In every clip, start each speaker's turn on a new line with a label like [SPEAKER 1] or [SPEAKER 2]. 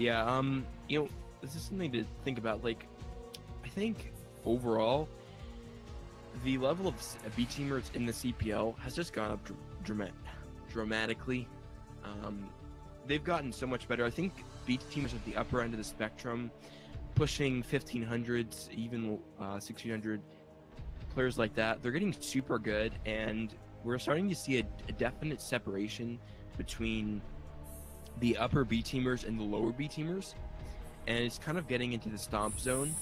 [SPEAKER 1] Yeah, this is something to think about. Like, I think overall, the level of B teamers in the CPL has just gone up dramatically. They've gotten so much better. I think B teamers at the upper end of the spectrum, pushing 1500s, even 1600 players like that, they're getting super good, and we're starting to see a definite separation between the upper B teamers and the lower B teamers, and it's kind of getting into the stomp zone.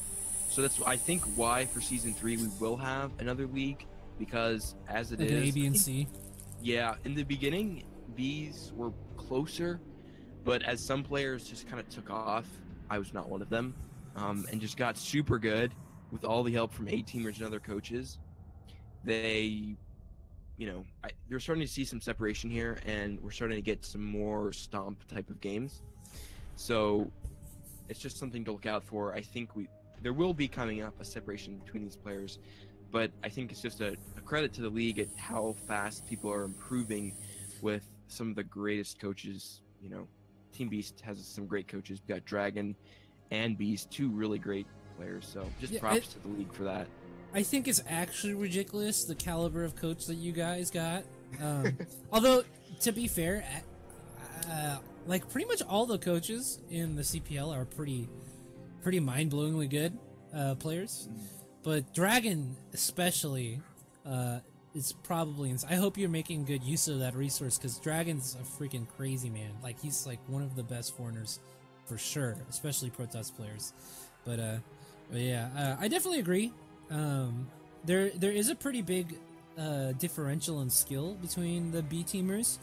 [SPEAKER 1] So that's, I think, why for season 3 we will have another league, because as it
[SPEAKER 2] like
[SPEAKER 1] is,
[SPEAKER 2] an A, B, and C.
[SPEAKER 1] yeah, in the beginning Bs were closer, but as some players just kind of took off, I was not one of them, and just got super good with all the help from A teamers and other coaches. They, they're starting to see some separation here, and we're starting to get some more stomp type of games. So it's just something to look out for. I think there will be coming up a separation between these players, but I think it's just a credit to the league at how fast people are improving with some of the greatest coaches. Team Beast has some great coaches. We've got Dragon and Beast, two really great players. So just props to the league for that.
[SPEAKER 2] I think it's actually ridiculous, the caliber of coach that you guys got. Although, to be fair, like pretty much all the coaches in the CPL are pretty mind-blowingly good players. But Dragon especially is probably... I hope you're making good use of that resource, because Dragon's a freaking crazy man. Like, he's like one of the best foreigners for sure, especially Protoss players. But yeah, I definitely agree. There is a pretty big differential in skill between the B teamers.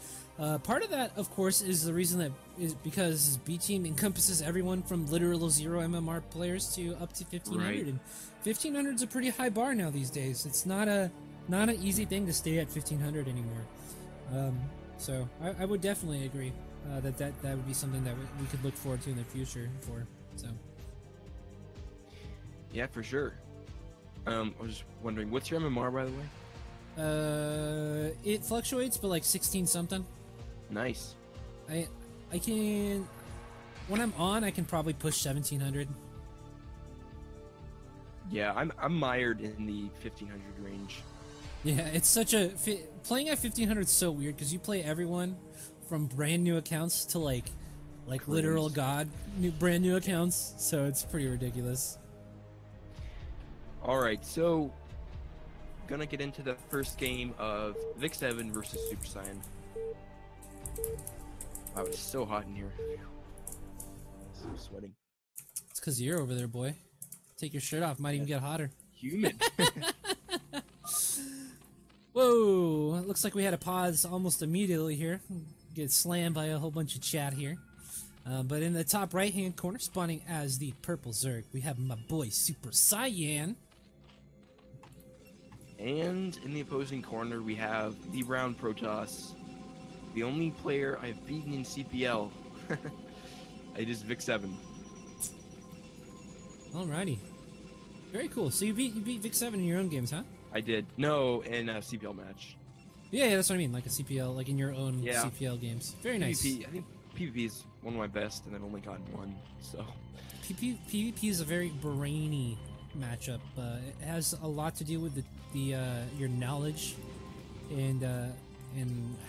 [SPEAKER 2] Part of that, of course, is the reason that is because B team encompasses everyone from literal 0 MMR players to up to 1500,
[SPEAKER 1] Right.
[SPEAKER 2] and 1500 is a pretty high bar now these days. It's not an easy thing to stay at 1500 anymore. So I would definitely agree that would be something that we could look forward to in the future for. So
[SPEAKER 1] Yeah, for sure. I was just wondering, what's your MMR, by the way?
[SPEAKER 2] It fluctuates, but like 16 something.
[SPEAKER 1] Nice.
[SPEAKER 2] I can, when I'm on, I can probably push 1700.
[SPEAKER 1] Yeah, I'm mired in the 1500 range.
[SPEAKER 2] Yeah, it's such a playing at 1500 is so weird, because you play everyone from brand new accounts to like literal god brand new accounts, so it's pretty ridiculous.
[SPEAKER 1] All right, so gonna get into the first game of Vik7 versus SuperCyan. Wow, it's so hot in here. So sweating.
[SPEAKER 2] It's because you're over there, boy. Take your shirt off, might even get hotter.
[SPEAKER 1] Humid.
[SPEAKER 2] Whoa, it looks like we had a pause almost immediately here. Get slammed by a whole bunch of chat here. But in the top right-hand corner, spawning as the purple Zerg, we have my boy SuperCyan.
[SPEAKER 1] And in the opposing corner, we have the brown Protoss, the only player I've beaten in CPL. It is Vik7.
[SPEAKER 2] Alrighty. Very cool. So you beat Vik7 in your own games, huh?
[SPEAKER 1] I did. No, in a CPL match.
[SPEAKER 2] Yeah, that's what I mean. Like a CPL, like in your own
[SPEAKER 1] Yeah.
[SPEAKER 2] CPL games. Very nice.
[SPEAKER 1] PvP, I think PvP is one of my best, and I've only gotten one, so...
[SPEAKER 2] PvP is a very brainy matchup. It has a lot to do with your knowledge and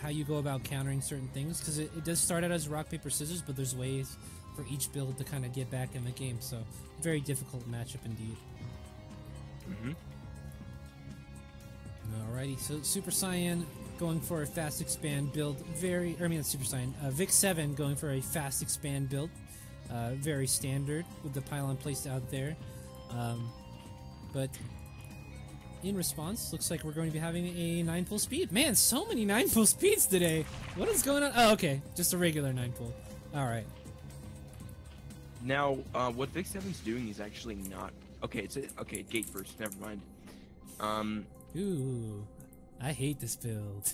[SPEAKER 2] how you go about countering certain things, because it does start out as rock paper scissors, but there's ways for each build to kind of get back in the game. So very difficult matchup indeed. Alrighty, so SuperCyan going for a fast expand build. SuperCyan, Vik7 going for a fast expand build. Very standard with the pylon placed out there. But in response, looks like we're going to be having a 9-pull speed. Man, so many 9-pull speeds today. What is going on? Oh, okay, just a regular 9-pull. Alright.
[SPEAKER 1] Now, what Vik7's doing is actually not... Okay, okay, gate first, never mind.
[SPEAKER 2] Ooh, I hate this build.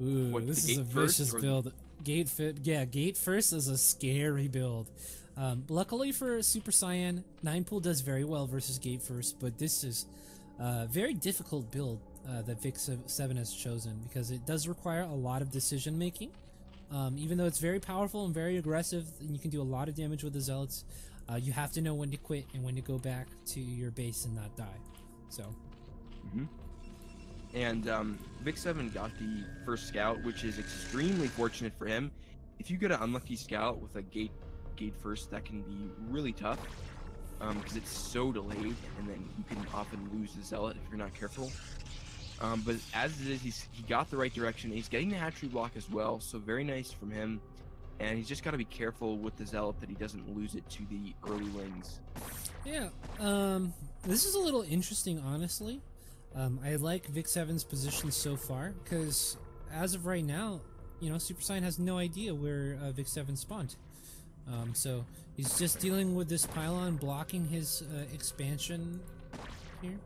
[SPEAKER 2] Ooh,
[SPEAKER 1] What,
[SPEAKER 2] this
[SPEAKER 1] the
[SPEAKER 2] is a
[SPEAKER 1] gate first
[SPEAKER 2] vicious
[SPEAKER 1] or
[SPEAKER 2] build. Gate first is a scary build. Luckily for SuperCyan, 9-pull does very well versus gate first, but this is a very difficult build that Vik7 has chosen, because it does require a lot of decision making. Even though it's very powerful and very aggressive, and you can do a lot of damage with the Zealots, you have to know when to quit and when to go back to your base and not die. So.
[SPEAKER 1] And Vik7 got the first scout, which is extremely fortunate for him. If you get an unlucky scout with a gate first, that can be really tough because it's so delayed, and then you can often lose the Zealot if you're not careful. But as it is, he got the right direction. He's getting the hatchery block as well, so very nice from him. And he's just got to be careful with the Zealot that he doesn't lose it to the early wings.
[SPEAKER 2] Yeah, this is a little interesting, honestly. I like Vik7's position so far, because as of right now, you know, SuperCyan has no idea where Vik7 spawned. So he's just dealing with this pylon blocking his expansion here.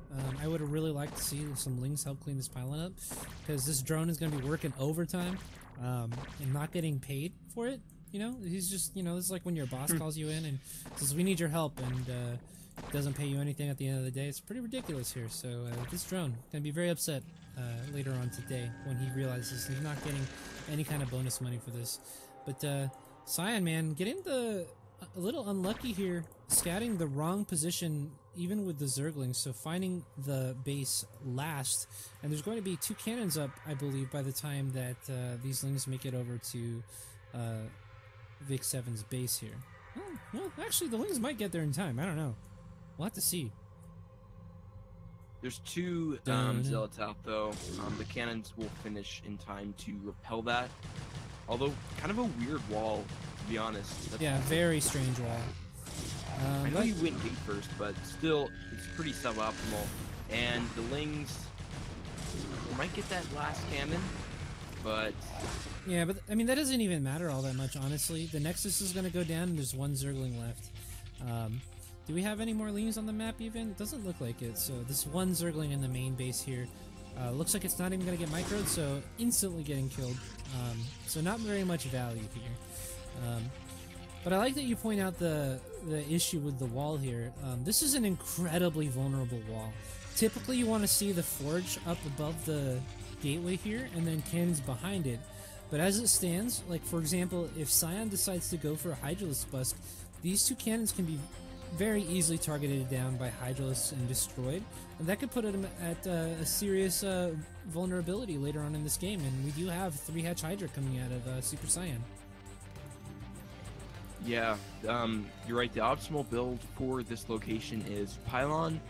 [SPEAKER 2] I would have really liked to see some Lings help clean this pylon up, because this drone is going to be working overtime and not getting paid for it. You know, he's just, you know, it's like when your boss calls you in and says, we need your help, and doesn't pay you anything at the end of the day. It's pretty ridiculous here. So this drone going to be very upset later on today when he realizes he's not getting any kind of bonus money for this. But Cyan, man, getting a little unlucky here, scouting the wrong position even with the Zerglings, so finding the base last. And there's going to be 2 cannons up, I believe, by the time that these Lings make it over to Vik7's base here. Oh, well, actually, the Lings might get there in time. I don't know. We'll have to see.
[SPEAKER 1] There's 2 Zealots out, though. The cannons will finish in time to repel that. Although, kind of a weird wall, to be honest.
[SPEAKER 2] Yeah, very strange wall.
[SPEAKER 1] I know you went gate first, but still, it's pretty suboptimal. And the Lings might get that last cannon, but...
[SPEAKER 2] Yeah, but, I mean, that doesn't even matter all that much, honestly. The Nexus is going to go down, and there's 1 Zergling left. Do we have any more Lings on the map, even? It doesn't look like it. So, this 1 Zergling in the main base here. Looks like it's not even going to get microed, so instantly getting killed. So not very much value here. But I like that you point out the issue with the wall here. This is an incredibly vulnerable wall. Typically you want to see the forge up above the gateway here, and then cannons behind it. But as it stands, like for example, if Cyan decides to go for a Hydralisk Busk, these 2 cannons can be very easily targeted down by Hydralisks and destroyed, and that could put him at a serious vulnerability later on in this game. And we do have 3-hatch Hydra coming out of SuperCyan.
[SPEAKER 1] Yeah, you're right. The optimal build for this location is Pylon,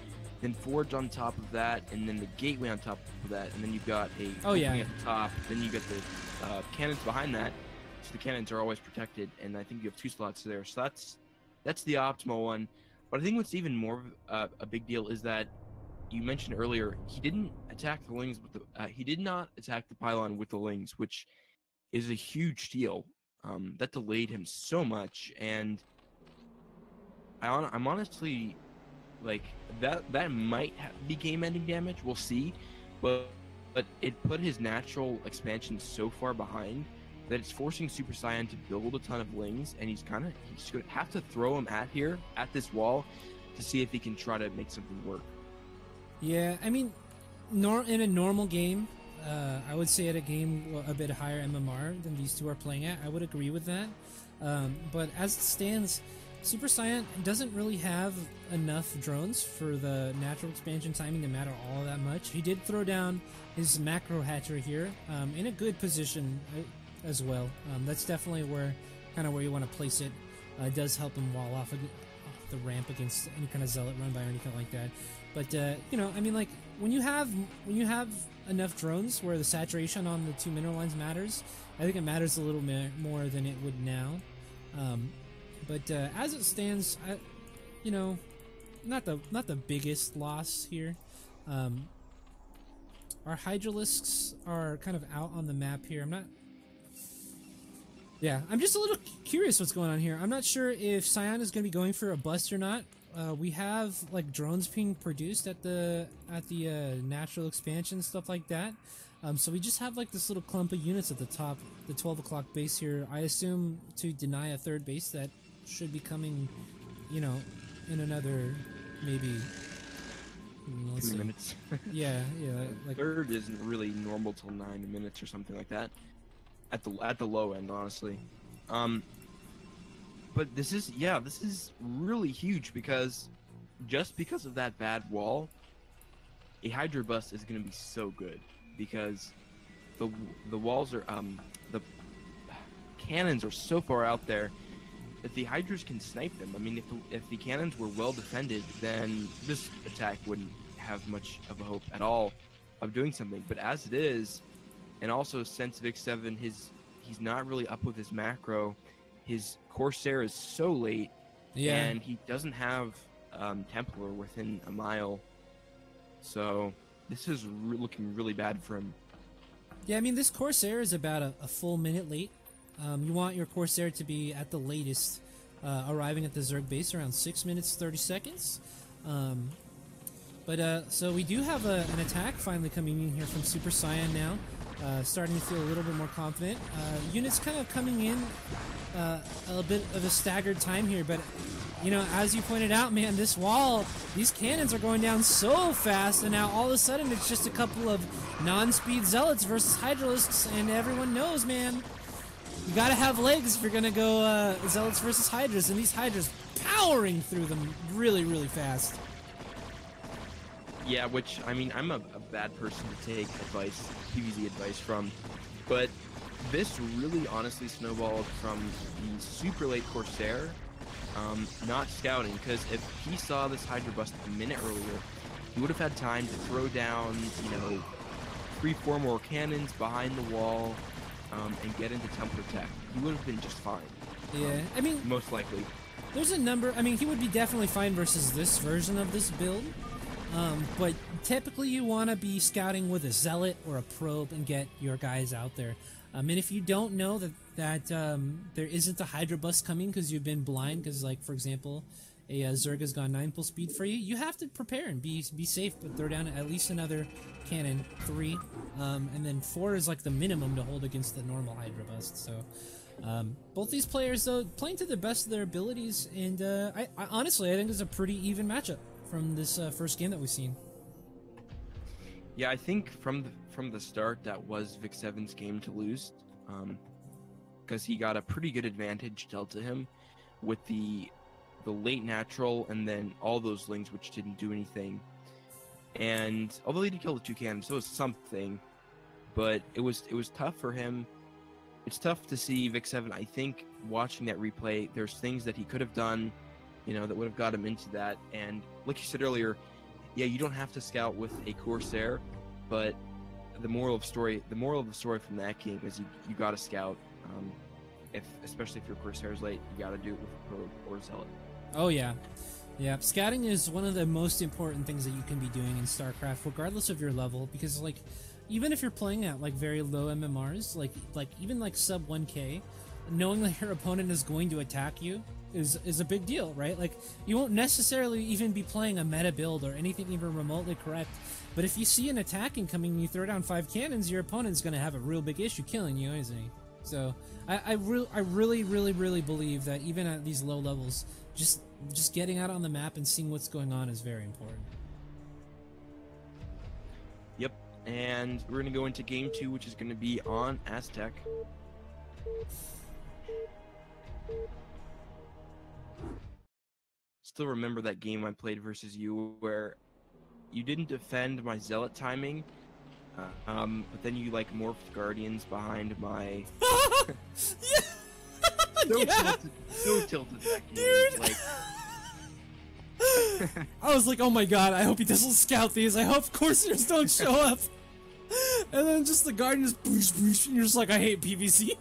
[SPEAKER 1] then Forge on top of that, and then the Gateway on top of that, and then you've got a at the top, then you got the cannons behind that, so the cannons are always protected, and I think you have 2 slots there, so that's the optimal one. But I think what's even more a big deal is that you mentioned earlier, he didn't attack the Lings with the he did not attack the Pylon with the Lings, which is a huge deal. That delayed him so much, and I'm honestly like that might be game-ending damage. We'll see, but it put his natural expansion so far behind that it's forcing SuperCyan to build a ton of Lings, and he's gonna have to throw him at this wall to see if he can try to make something work.
[SPEAKER 2] Yeah, I mean, in a normal game, I would say at a game a bit higher MMR than these 2 are playing at, I would agree with that. But as it stands, SuperCyan doesn't really have enough drones for the natural expansion timing to matter all that much. He did throw down his macro hatchery here in a good position as well. That's definitely where you want to place it. It does help him wall off the ramp against any kind of Zealot run by or anything like that. But you know, I mean, like when you have enough drones where the saturation on the 2 mineral lines matters, I think it matters a little bit more than it would now. But as it stands, you know, not the biggest loss here. Our Hydralisks are kind of out on the map here. I'm just a little curious what's going on here. I'm not sure if Cyan is going to be going for a bust or not. We have like drones being produced at the natural expansion, stuff like that. So we just have like this little clump of units at the top, the 12 o'clock base here. I assume to deny a 3rd base that should be coming, you know, in another maybe
[SPEAKER 1] 2 minutes.
[SPEAKER 2] yeah, like
[SPEAKER 1] 3rd isn't really normal till 9 minutes or something like that. at the low end, honestly. But this is really huge because just because of that bad wall, a Hydra bust is going to be so good because the walls are the cannons are so far out there that the Hydras can snipe them. I mean, if the cannons were well defended, then this attack wouldn't have much of a hope at all of doing something. But as it is, and also since Vik7 he's not really up with his macro, his Corsair is so late, and he doesn't have Templar within a mile, so this is looking really bad for him.
[SPEAKER 2] Yeah, I mean, this Corsair is about a full minute late. You want your Corsair to be at the latest arriving at the Zerg base around 6 minutes 30 seconds. So we do have an attack finally coming in here from SuperCyan now. Starting to feel a little bit more confident. Units kind of coming in a bit of a staggered time here, but you know, as you pointed out, man, this wall, these cannons are going down so fast, and now all of a sudden it's just a couple of non-speed zealots versus hydralisks, and everyone knows, man, you gotta have legs if you're gonna go zealots versus hydras, and these hydras powering through them really, really fast.
[SPEAKER 1] Yeah, which, I mean, I'm a bad person to take advice, PvZ advice from, but this really honestly snowballed from the super late Corsair not scouting, because if he saw this Hydra bust a minute earlier, he would have had time to throw down, you know, 3-4 more cannons behind the wall and get into Templar tech. He would have been just fine.
[SPEAKER 2] Yeah, I mean,
[SPEAKER 1] most likely.
[SPEAKER 2] There's a number, I mean, he would be definitely fine versus this version of this build. But typically you want to be scouting with a zealot or a probe and get your guys out there. And if you don't know that there isn't a Hydra bust coming because you've been blind, because, like, for example, a Zerg has gone 9 full speed for you, you have to prepare and be safe, but throw down at least another cannon, 3, and then 4 is like the minimum to hold against the normal Hydra bust. So both these players, though, playing to the best of their abilities, and I honestly, I think it's a pretty even matchup from this first game that we've seen.
[SPEAKER 1] Yeah, I think from the start that was Vik7's game to lose, because he got a pretty good advantage dealt to him with the late natural and then all those lings which didn't do anything. And although he did kill the 2 cannons, so it was something, but it was tough for him. It's tough to see Vik7. I think watching that replay, there's things that he could have done, you know, that would have got him into that. And like you said earlier, yeah, you don't have to scout with a Corsair, but the moral of the story from that game is you got to scout. Especially if your Corsair is late, you got to do it with a probe or a zealot.
[SPEAKER 2] Oh yeah, yeah. Scouting is one of the most important things that you can be doing in StarCraft, regardless of your level, because, like, even if you're playing at like very low MMRs, like even like sub 1K, knowing that your opponent is going to attack you is a big deal, right? Like, you won't necessarily even be playing a meta build or anything even remotely correct, but if you see an attack incoming and you throw down 5 cannons, your opponent's going to have a real big issue killing you, isn't he? So I really believe that even at these low levels, just getting out on the map and seeing what's going on is very important.
[SPEAKER 1] Yep, and we're going to go into game 2, which is going to be on Aztec. Still remember that game I played versus you where you didn't defend my zealot timing, but then you like morphed guardians behind my so tilted that game.
[SPEAKER 2] Dude.
[SPEAKER 1] Like
[SPEAKER 2] I was like, oh my god, I hope he doesn't scout these, I hope Corsairs don't show up. And then just the guardians boosh boosh, and you're just like, I hate PvC.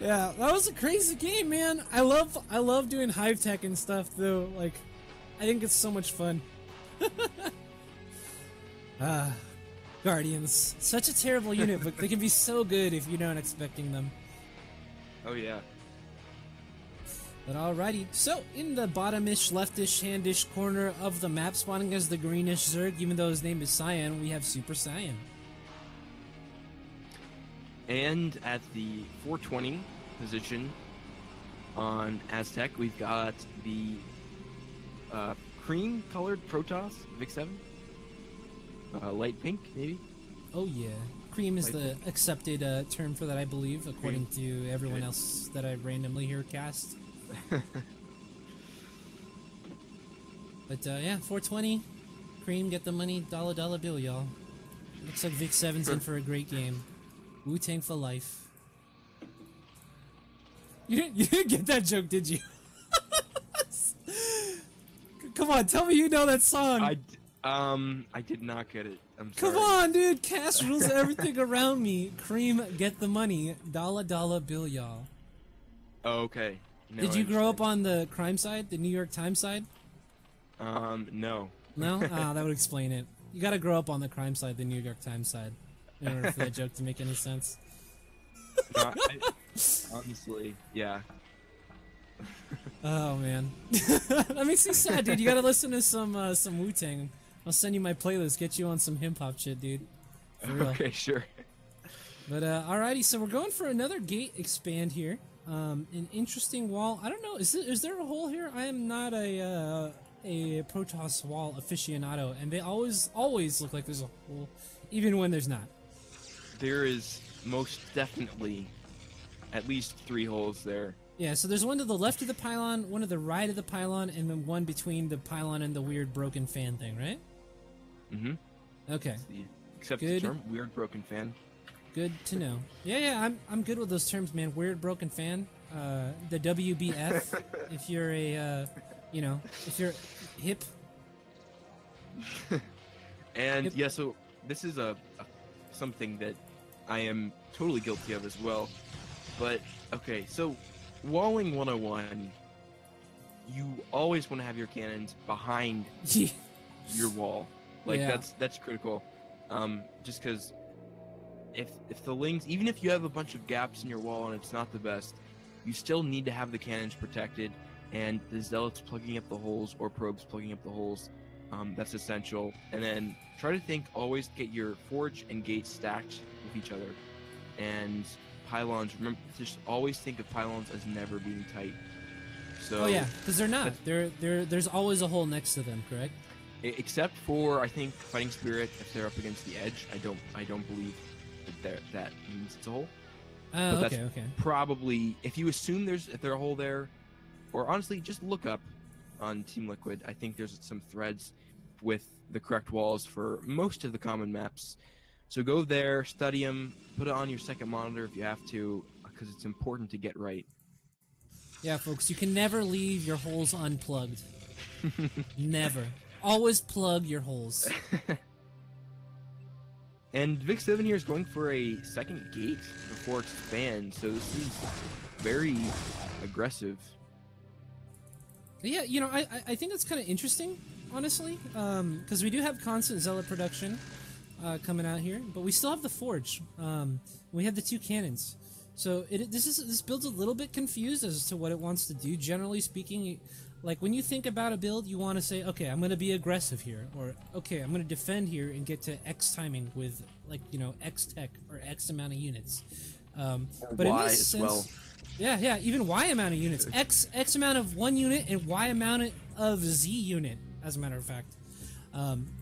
[SPEAKER 2] Yeah, that was a crazy game, man. I love doing hive tech and stuff, though. Like, I think it's so much fun. Guardians. Such a terrible unit, but they can be so good if you're not expecting them.
[SPEAKER 1] Oh yeah.
[SPEAKER 2] But alrighty, so in the bottomish, leftish, handish corner of the map, spawning as the greenish Zerg, even though his name is Cyan, we have SuperCyan.
[SPEAKER 1] And at the 420 position on Aztec, we've got the cream-colored Protoss Vik7, light pink maybe.
[SPEAKER 2] Oh yeah, Cream is the accepted term for that, I believe, according to everyone else that I randomly hear cast. But yeah, 420. Cream, get the money, dollar bill, y'all. Looks like Vik7's in for a great game. Wu-Tang for life. You didn't get that joke, did you? Come on, tell me you know that song.
[SPEAKER 1] I did not get it. I'm sorry.
[SPEAKER 2] Come on, dude. Cash rules everything around me. Cream, get the money, dollar bill, y'all.
[SPEAKER 1] Oh, okay. No,
[SPEAKER 2] did you grow up on the crime side, the New York Times side?
[SPEAKER 1] No.
[SPEAKER 2] No? Ah, that would explain it. You gotta grow up on the crime side, the New York Times side, in order for that joke to make any sense.
[SPEAKER 1] No, honestly, yeah.
[SPEAKER 2] Oh man, that makes me sad, dude. You gotta listen to some Wu-Tang. I'll send you my playlist. Get you on some hip hop shit, dude. For real.
[SPEAKER 1] Okay, sure.
[SPEAKER 2] But alrighty, so we're going for another gate expand here. An interesting wall. I don't know. Is there a hole here? I am not a Protoss wall aficionado, and they always look like there's a hole, even when there's not.
[SPEAKER 1] There is most definitely at least 3 holes there.
[SPEAKER 2] Yeah, so there's one to the left of the pylon, one to the right of the pylon, and then one between the pylon and the weird broken fan thing, right?
[SPEAKER 1] Mm-hmm.
[SPEAKER 2] Okay.
[SPEAKER 1] Except the term weird broken fan.
[SPEAKER 2] Good to know. Yeah, I'm good with those terms, man. Weird broken fan. The WBF, if you're a, if you're hip.
[SPEAKER 1] And hip. Yeah, so this is something that I am totally guilty of as well. But, okay, so walling 101, you always want to have your cannons behind your wall. Like, that's critical. Just because if the lings, even if you have a bunch of gaps in your wall and it's not the best, you still need to have the cannons protected, and the zealots plugging up the holes or probes plugging up the holes, that's essential. And then try to always get your forge and gates stacked with each other. And pylons, remember, just always think of pylons as never being tight. So,
[SPEAKER 2] oh yeah, because they're not. There's always a hole next to them, correct?
[SPEAKER 1] Except for, I think, Fighting Spirit, if they're up against the edge. I don't believe that means it's a hole.
[SPEAKER 2] Oh, okay.
[SPEAKER 1] Probably, if you assume there's a hole there, or honestly, just look up on Team Liquid. I think there's some threads with the correct walls for most of the common maps. So go there, study them, put it on your second monitor if you have to, because it's important to get right.
[SPEAKER 2] Yeah, folks, you can never leave your holes unplugged. Never. Always plug your holes.
[SPEAKER 1] And Vik7 here is going for a second gate before it expands, so this is very aggressive.
[SPEAKER 2] Yeah, I think that's kind of interesting, honestly, because we do have constant zealot production coming out here, but we still have the forge. We have the 2 cannons, so this build's a little bit confused as to what it wants to do. Generally speaking, like when you think about a build, you want to say, okay, I'm going to be aggressive here, or okay, I'm going to defend here and get to X timing with, like, X tech or X amount of units. But
[SPEAKER 1] Y
[SPEAKER 2] in this
[SPEAKER 1] as
[SPEAKER 2] sense,
[SPEAKER 1] well.
[SPEAKER 2] Yeah, even Y amount of units. X amount of 1 unit and Y amount of Z unit, as a matter of fact.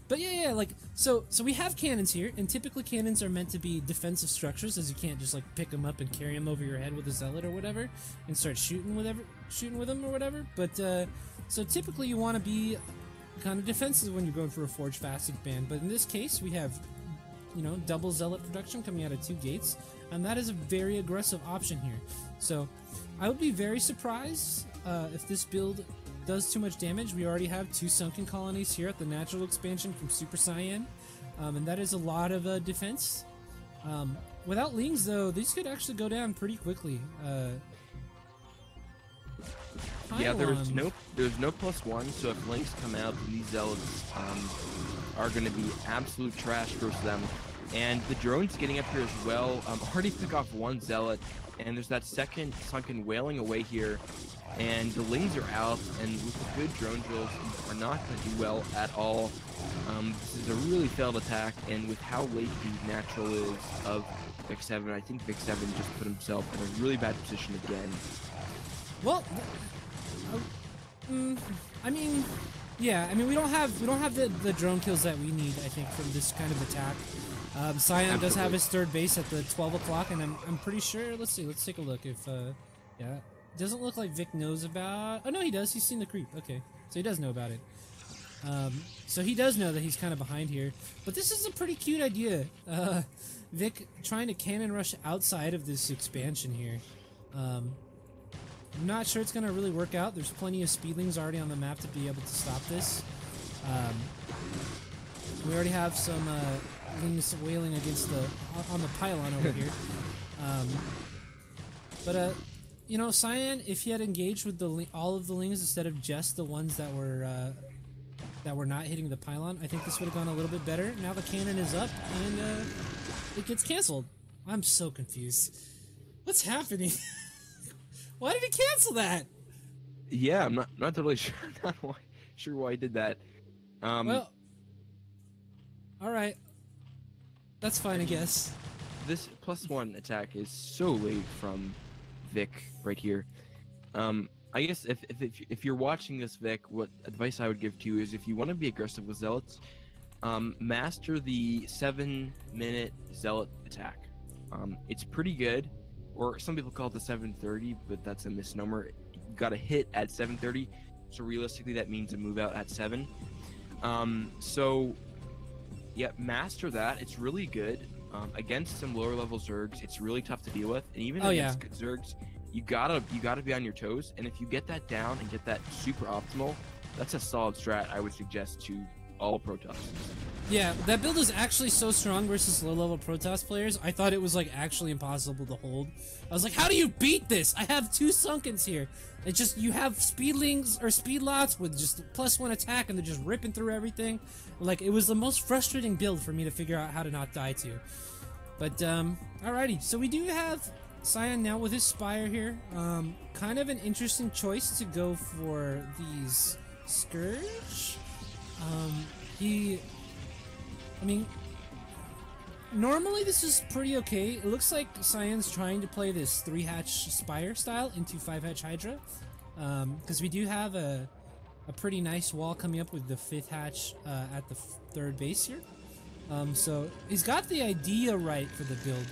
[SPEAKER 2] But yeah, like, so we have cannons here, and typically cannons are meant to be defensive structures, as you can't just, like, pick them up and carry them over your head with a zealot or whatever, and start shooting with them or whatever. But, so typically you want to be kind of defensive when you're going for a forge fast expand. But in this case, we have, double zealot production coming out of 2 gates, and that is a very aggressive option here. So I would be very surprised if this build does too much damage. We already have 2 sunken colonies here at the natural expansion from SuperCyan, and that is a lot of defense. Without lings, though, these could actually go down pretty quickly.
[SPEAKER 1] Yeah, there's no +1, so if lings come out, these zealots are going to be absolute trash versus them. And the drone's getting up here as well. Already pick off 1 zealot, and there's that second sunken wailing away here. And the lings are out, and with the good drone drills, you are not going to do well at all. This is a really failed attack, and with how late the natural is of Vik7, I think Vik7 just put himself in a really bad position again.
[SPEAKER 2] Well, I mean, yeah, we don't have the drone kills that we need, I think, from this kind of attack. Cyan does have his third base at the 12 o'clock, and I'm pretty sure. Let's see. Let's take a look. If yeah, doesn't look like Vic knows about. Oh no, he does. He's seen the creep. Okay, so he does know about it. So he does know that he's kind of behind here. But this is a pretty cute idea. Vic trying to cannon rush outside of this expansion here. I'm not sure it's going to really work out. There's plenty of speedlings already on the map to be able to stop this. We already have some lings wailing against on the pylon over here. You know, Cyan, if he had engaged with all of the lings instead of just the ones that were not hitting the pylon, I think this would have gone a little bit better. Now the cannon is up and it gets canceled. I'm so confused. What's happening? Why did he cancel that?
[SPEAKER 1] Yeah, I'm not totally sure. Sure why he did that.
[SPEAKER 2] Well, all right, that's fine, I guess.
[SPEAKER 1] This +1 attack is so late from Vic right here. I guess if you're watching this, Vic, what advice I would give to you is if you want to be aggressive with zealots, master the 7-minute zealot attack. It's pretty good, or some people call it the 7:30, but that's a misnomer. You got to hit at 7:30, so realistically that means a move out at 7. So yeah, master that. It's really good. Against some lower level Zergs, it's really tough to deal with, and even against good Zergs, you gotta be on your toes. And if you get that down and get that super optimal, that's a solid strat I would suggest to all Protoss.
[SPEAKER 2] Yeah, that build is actually so strong versus low level Protoss players. I thought it was like actually impossible to hold. I was like, how do you beat this? I have 2 Sunkens here. It's just you have speedlings or speedlots with just +1 attack and they're just ripping through everything. Like, it was the most frustrating build for me to figure out how to not die to. But alrighty, so we do have Cyan now with his Spire here. Kind of an interesting choice to go for these Scourge. I mean, normally this is pretty okay. It looks like Cyan's trying to play this 3-hatch Spire style into 5-hatch Hydra. Because we do have a pretty nice wall coming up with the 5th hatch at the 3rd base here. So he's got the idea right for the build.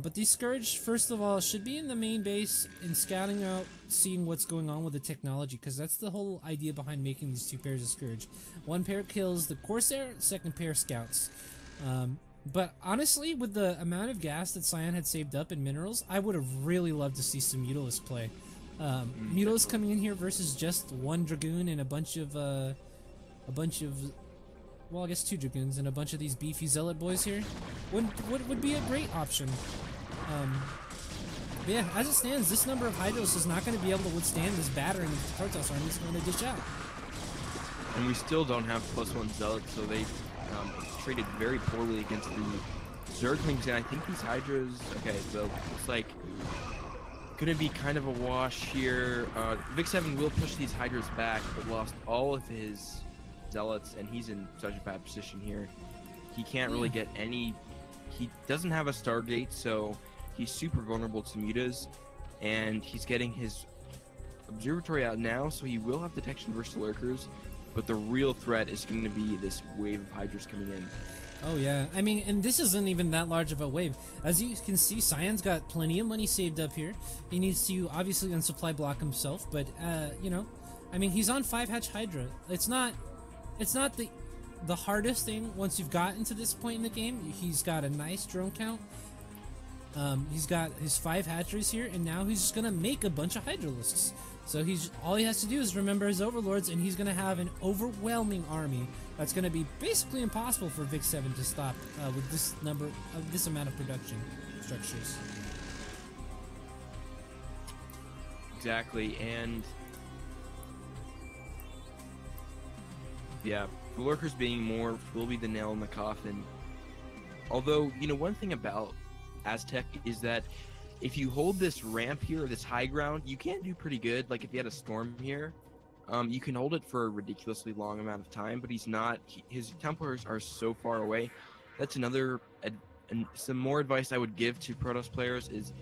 [SPEAKER 2] But these Scourge, first of all, should be in the main base and scouting out, seeing what's going on with the technology, because that's the whole idea behind making these 2 pairs of Scourge. 1 pair kills the Corsair, 2nd pair scouts. But honestly, with the amount of gas that Cyan had saved up in minerals, I would have really loved to see some Mutalisk play. Mutalisk coming in here versus just 1 Dragoon and a bunch of, well, I guess 2 Dragoons and a bunch of these beefy Zealot boys here would be a great option. But yeah, as it stands, this number of Hydros is not going to be able to withstand this battering of the Protoss army is going to dish out.
[SPEAKER 1] And we still don't have +1 Zealots, so they traded very poorly against the Zerglings, and I think these Hydras, okay, so it's like gonna be kind of a wash here. Vik7 will push these Hydras back, but lost all of his Zealots, and he's in such a bad position here. He can't really get any. He doesn't have a Stargate, so he's super vulnerable to mutas, and he's getting his observatory out now, so he will have detection versus lurkers, but the real threat is going to be this wave of Hydras coming in.
[SPEAKER 2] Oh yeah, I mean, and this isn't even that large of a wave. As you can see, Cyan's got plenty of money saved up here. He needs to obviously unsupply block himself, but you know, I mean, he's on 5-hatch Hydra. It's not the hardest thing once you've gotten to this point in the game. He's got a nice drone count. He's got his 5 hatcheries here, and now he's just gonna make a bunch of Hydralisks. So all he has to do is remember his overlords, and he's gonna have an overwhelming army that's gonna be basically impossible for Vik7 to stop with this amount of production structures.
[SPEAKER 1] Exactly, and yeah, the lurkers being more will be the nail in the coffin. Although, you know, one thing about Aztec is that if you hold this ramp here, this high ground, you can do pretty good. Like if you had a storm here, you can hold it for a ridiculously long amount of time, but his Templars are so far away. That's another, and some more advice I would give to Protoss players is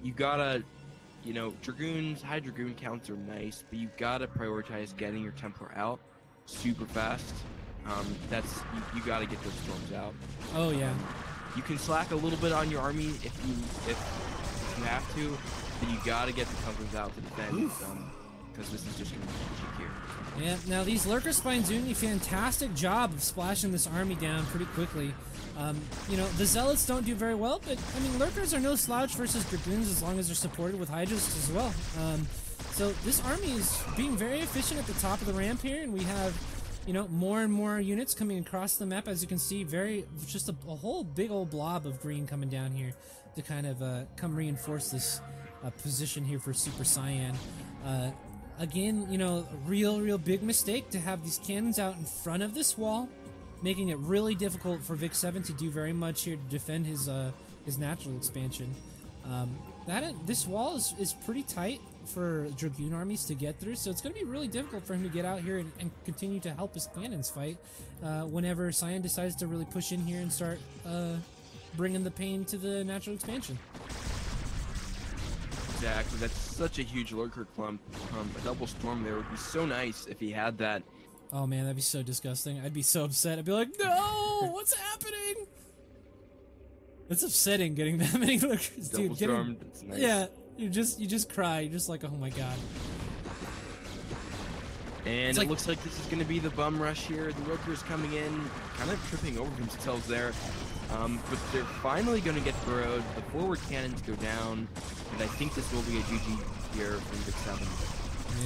[SPEAKER 1] you gotta, you know, Dragoons, high Dragoon counts are nice, but you gotta prioritize getting your Templar out super fast. You gotta get those storms out.
[SPEAKER 2] Oh yeah.
[SPEAKER 1] You can slack a little bit on your army if you have to, but you gotta get the coverings out to defend, because this is just gonna be cheap here.
[SPEAKER 2] Yeah, now these Lurker Spines doing a fantastic job of splashing this army down pretty quickly. You know, the Zealots don't do very well, but, I mean, Lurkers are no slouch versus Dragoons as long as they're supported with Hydras as well. So this army is being very efficient at the top of the ramp here, and we have, you know, more and more units coming across the map. As you can see, just a whole big old blob of green coming down here to kind of come reinforce this position here for SuperCyan. Again, you know, real big mistake to have these cannons out in front of this wall, making it really difficult for Vik7 to do very much here to defend his natural expansion. This wall is pretty tight for Dragoon armies to get through, so it's going to be really difficult for him to get out here and continue to help his cannons fight whenever Cyan decides to really push in here and start bringing the pain to the natural expansion.
[SPEAKER 1] Exactly, that's such a huge lurker clump. A double storm there would be so nice if he had that.
[SPEAKER 2] Oh man, that'd be so disgusting. I'd be so upset. I'd be like, no, what's happening? It's upsetting getting that many lurkers, dude.
[SPEAKER 1] Double stormed, it's nice.
[SPEAKER 2] Yeah, you just cry. You're just like, oh my god.
[SPEAKER 1] And it looks like this is going to be the bum rush here. The lurkers coming in, kind of tripping over themselves there. But they're finally going to get burrowed. The forward cannons go down, and I think this will be a GG here from Vik7.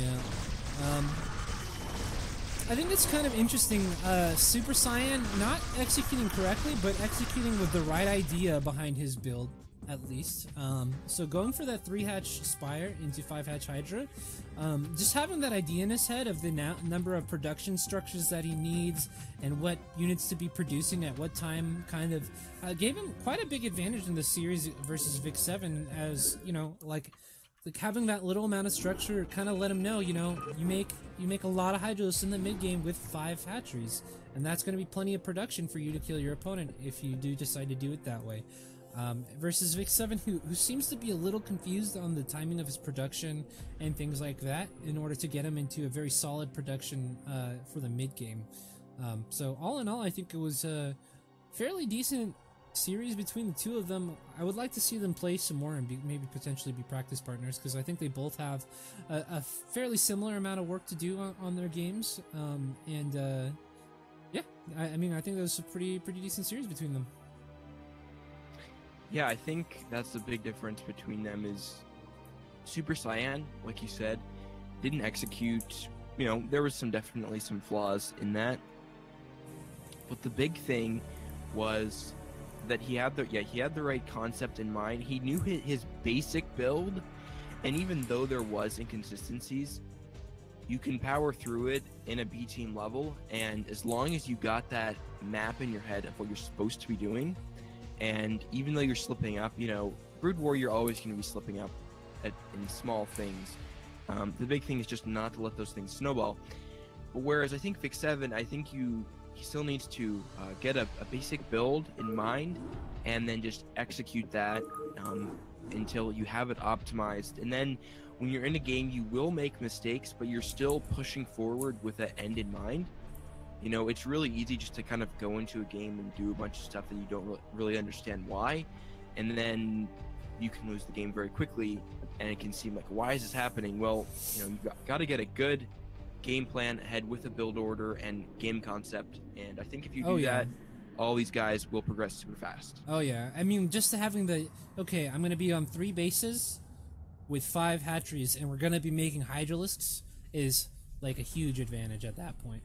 [SPEAKER 2] Yeah. I think it's kind of interesting. SuperCyan not executing correctly, but executing with the right idea behind his build, at least. So going for that 3-hatch Spire into 5-hatch Hydra, just having that idea in his head of the number of production structures that he needs and what units to be producing at what time kind of gave him quite a big advantage in the series versus Vik7, as, you know, like having that little amount of structure kind of let him know, you know, you make a lot of Hydros in the mid game with 5 hatcheries, and that's going to be plenty of production for you to kill your opponent if you do decide to do it that way. Versus Vik7, who seems to be a little confused on the timing of his production and things like that in order to get him into a very solid production for the mid game. So all in all, I think it was a fairly decent series between the two of them. I would like to see them play some more and maybe potentially be practice partners, because I think they both have a fairly similar amount of work to do on their games. Yeah, I mean, I think that was a pretty decent series between them.
[SPEAKER 1] Yeah, I think that's the big difference between them is SuperCyan, like you said, didn't execute. You know, there was definitely some flaws in that. But the big thing was that he had the right concept in mind. He knew his basic build, and even though there was inconsistencies, you can power through it in a B team level, and as long as you got that map in your head of what you're supposed to be doing, and even though you're slipping up, you know, Brood Warrior always going to be slipping up in small things. The big thing is just not to let those things snowball. But whereas I think Vik7, I think he still needs to get a basic build in mind, and then just execute that until you have it optimized. And then when you're in a game, you will make mistakes, but you're still pushing forward with that end in mind. You know, it's really easy just to kind of go into a game and do a bunch of stuff that you don't really understand why, and then you can lose the game very quickly, and it can seem like, why is this happening? Well, you know, you got to get a good game plan ahead with a build order and game concept, and I think if you do that, all these guys will progress super fast.
[SPEAKER 2] Oh yeah, I mean, just having okay, I'm going to be on 3 bases with 5 hatcheries, and we're going to be making Hydralisks is like a huge advantage at that point.